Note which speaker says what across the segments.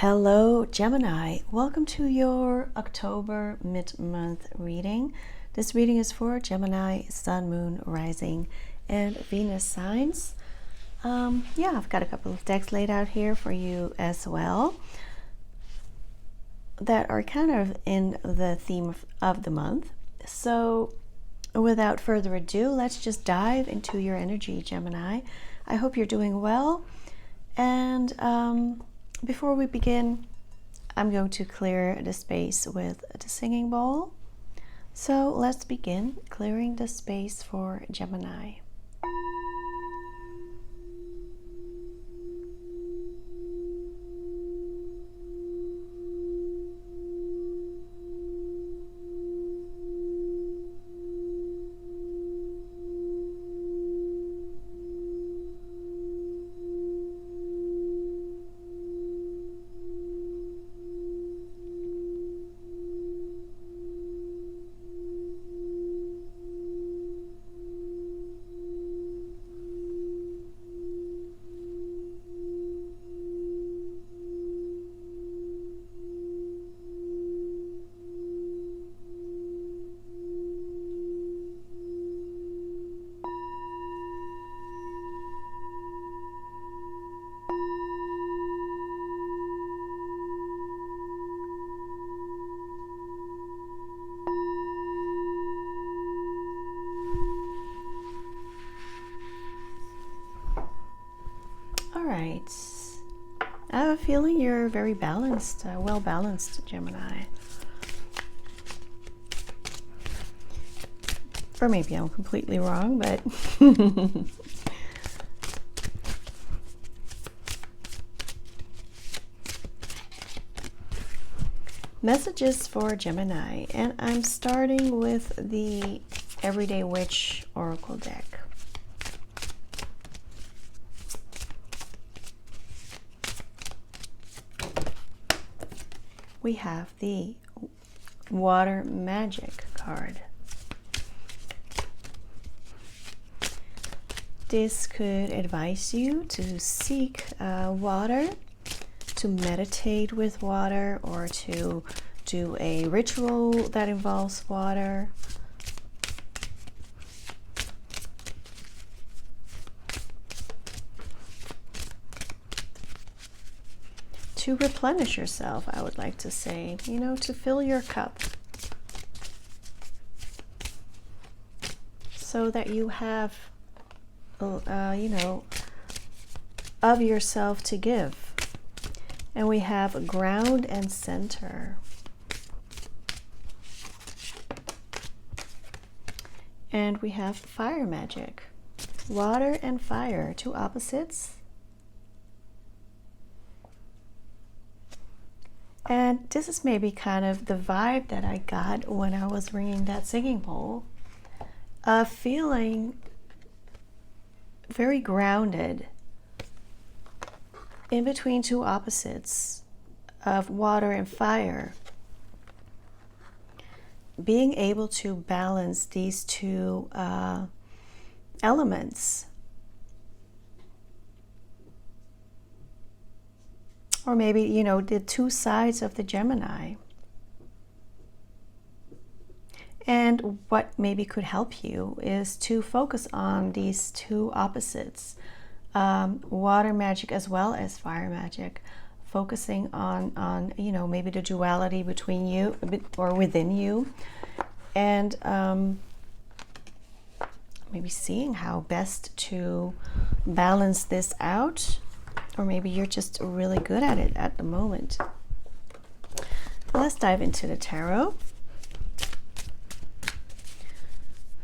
Speaker 1: Hello, Gemini. Welcome to your October mid-month reading. This reading is for Gemini, Sun, Moon, Rising, and Venus signs. I've got a couple of decks laid out here for you as well that are kind of in the theme of the month. So without further ado, let's just dive into your energy, Gemini. I hope you're doing well. And before we begin, I'm going to clear the space with the singing bowl. So let's begin clearing the space for Gemini. All right. I have a feeling you're very balanced, well balanced, Gemini. Or maybe I'm completely wrong, but messages for Gemini, and I'm starting with the Everyday Witch Oracle deck. We have the Water Magic card. This could advise you to seek water, to meditate with water, or to do a ritual that involves water. To replenish yourself, I would like to say, to fill your cup so that you have, of yourself to give. And we have ground and center. And we have fire magic. Water and fire, two opposites. And this is maybe kind of the vibe that I got when I was ringing that singing bowl. Feeling very grounded in between two opposites of water and fire. Being able to balance these two elements. Or maybe, the two sides of the Gemini. And what maybe could help you is to focus on these two opposites, water magic as well as fire magic, focusing on maybe the duality between you or within you, and maybe seeing how best to balance this out. Or maybe you're just really good at it at the moment. Let's dive into the tarot.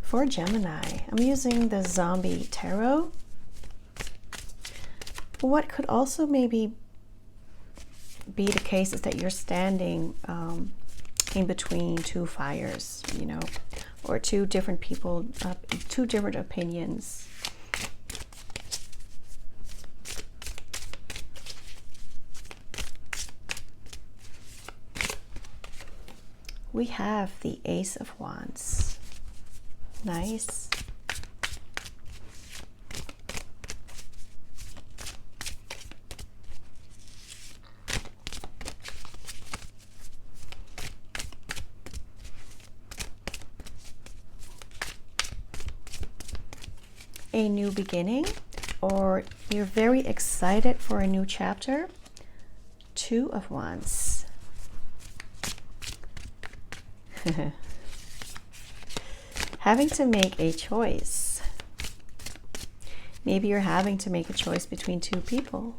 Speaker 1: For Gemini, I'm using the Zombie Tarot. What could also maybe be the case is that you're standing in between two fires, or two different people, two different opinions. We have the Ace of Wands. Nice. a new beginning, or you're very excited for a new chapter. Two of Wands. Having to make a choice. Maybe you're having to make a choice between two people.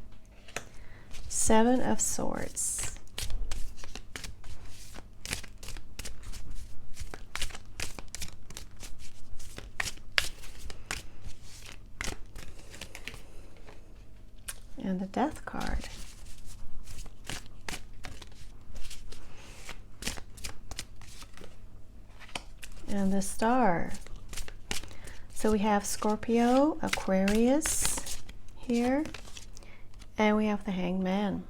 Speaker 1: Seven of Swords. And the Death card. And the Star. So we have Scorpio, Aquarius here, and we have the Hangman.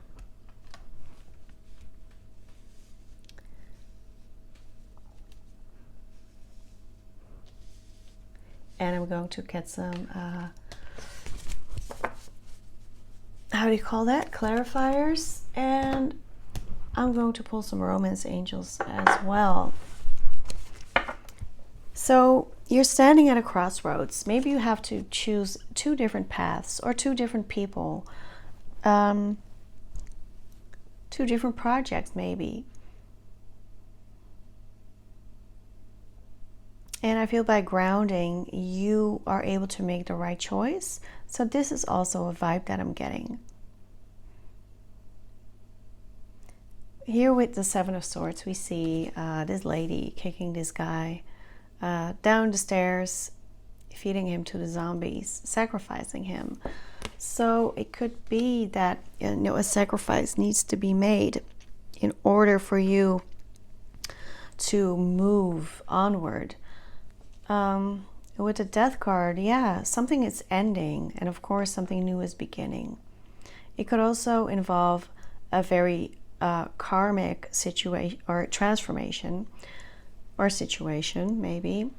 Speaker 1: And I'm going to get some, how do you call that? Clarifiers. And I'm going to pull some romance angels as well. So you're standing at a crossroads. Maybe you have to choose two different paths or two different people, two different projects maybe. And I feel by grounding, you are able to make the right choice. So this is also a vibe that I'm getting. Here with the Seven of Swords, we see this lady kicking this guy down the stairs, feeding him to the zombies, sacrificing him. So it could be that, you know, a sacrifice needs to be made in order for you to move onward. With the Death card, yeah, something is ending, and of course something new is beginning. It could also involve a very karmic situation or transformation or situation, maybe.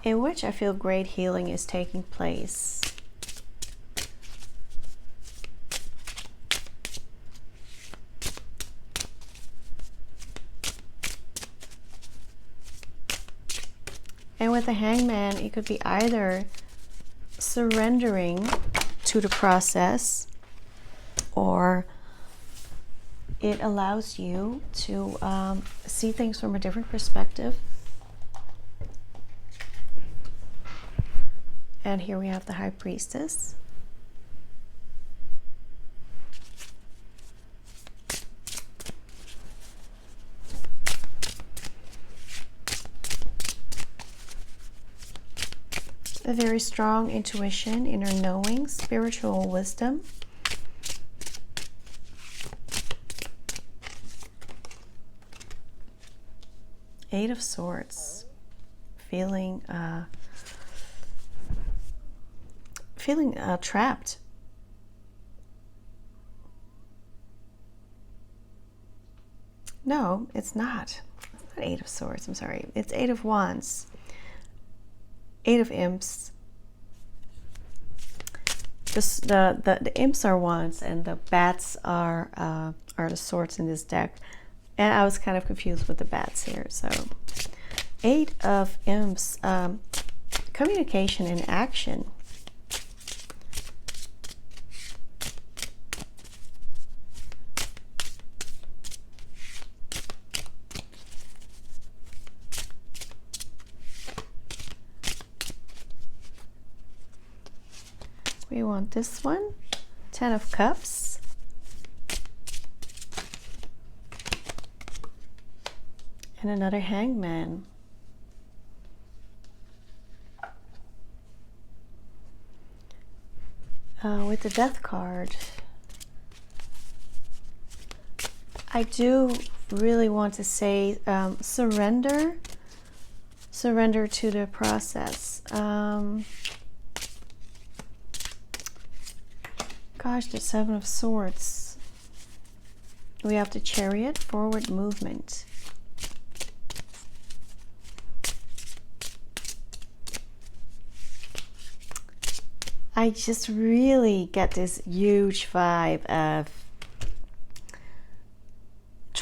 Speaker 1: In which I feel great healing is taking place. And with the Hangman, it could be either surrendering to the process, or it allows you to see things from a different perspective. And here we have the High Priestess. A very strong intuition, inner knowing, spiritual wisdom. Eight of Swords. Feeling trapped. No, it's not. It's not Eight of Swords, I'm sorry. It's Eight of Wands. Eight of Imps. The imps are wands, and the bats are the swords in this deck. And I was kind of confused with the bats here. So, Eight of Imps. Communication and action. We want this one. Ten of Cups. And another Hangman. With the Death card, I do really want to say surrender to the process. Gosh, the Seven of Swords. We have the Chariot, forward movement. I just really get this huge vibe of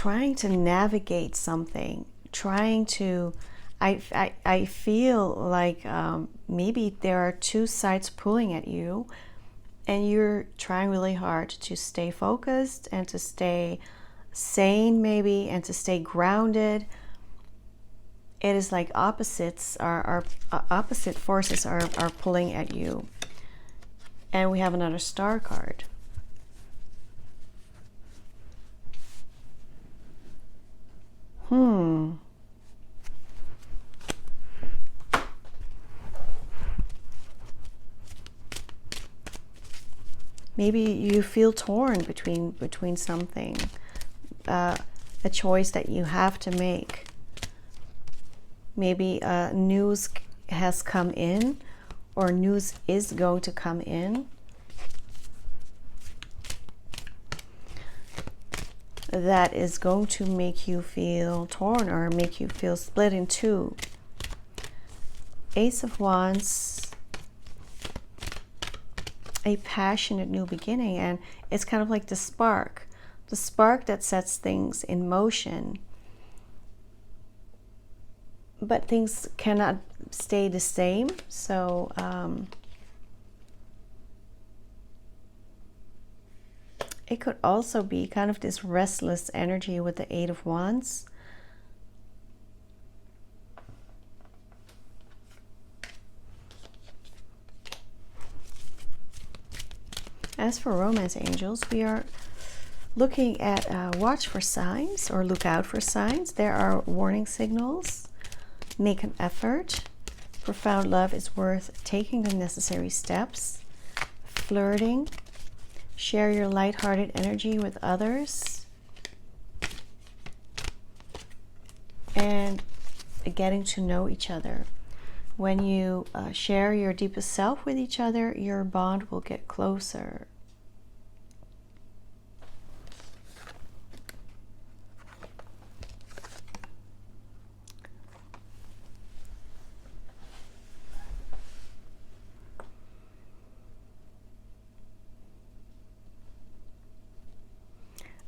Speaker 1: trying to navigate something, trying to, I feel like maybe there are two sides pulling at you, and you're trying really hard to stay focused and to stay sane maybe, and to stay grounded. It is like opposites are opposite forces are pulling at you. And we have another star card. Maybe you feel torn between something, a choice that you have to make. Maybe news has come in, or news is going to come in that is going to make you feel torn or make you feel split in two. Ace of Wands, a passionate new beginning, and it's kind of like the spark that sets things in motion. But things cannot stay the same, so it could also be kind of this restless energy with the Eight of Wands. As for romance angels, we are looking at watch for signs or look out for signs. There are warning signals. Make an effort. Profound love is worth taking the necessary steps. Flirting. Share your lighthearted energy with others. And getting to know each other. When you share your deepest self with each other, your bond will get closer.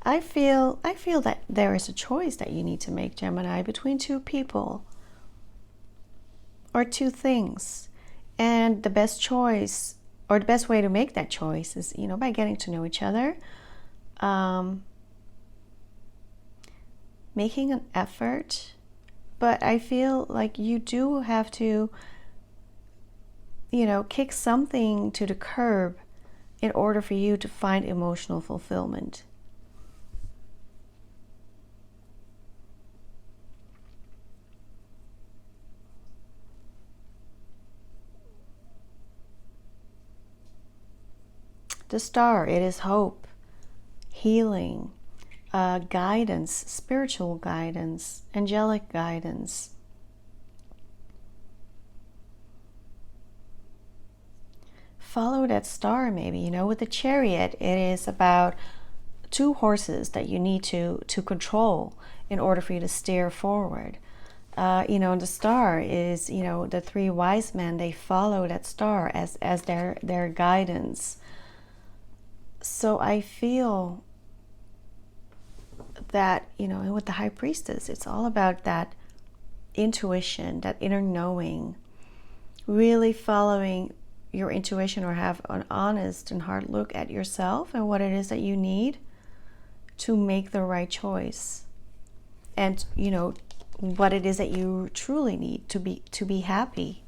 Speaker 1: I feel that there is a choice that you need to make, Gemini, between two people or two things. And the best choice, or the best way to make that choice, is, by getting to know each other, making an effort. But I feel like you do have to, kick something to the curb in order for you to find emotional fulfillment. The star, it is hope, healing, guidance, spiritual guidance, angelic guidance. Follow that star maybe, with the Chariot, it is about two horses that you need to control in order for you to steer forward. The star is, the three wise men, they follow that star as their guidance. So I feel that, with the High Priestess, it's all about that intuition, that inner knowing, really following your intuition, or have an honest and hard look at yourself and what it is that you need to make the right choice. And, what it is that you truly need to be happy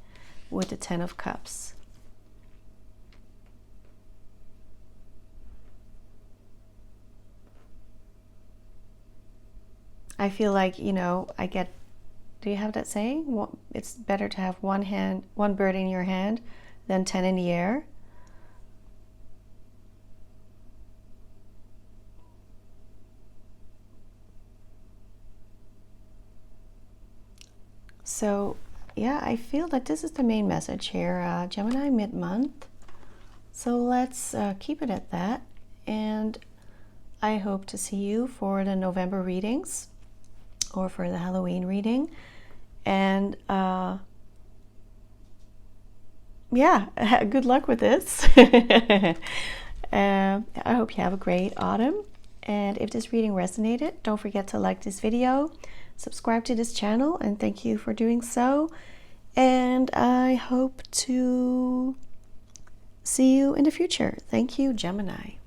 Speaker 1: with the Ten of Cups. I feel like, do you have that saying? It's better to have one bird in your hand than 10 in the air. So, yeah, I feel that this is the main message here, Gemini, mid-month. So let's keep it at that. And I hope to see you for the November readings, or for the Halloween reading. And good luck with this. I hope you have a great autumn, And if this reading resonated, don't forget to like this video, subscribe to this channel, and thank you for doing so. And I hope to see you in the future. Thank you, Gemini.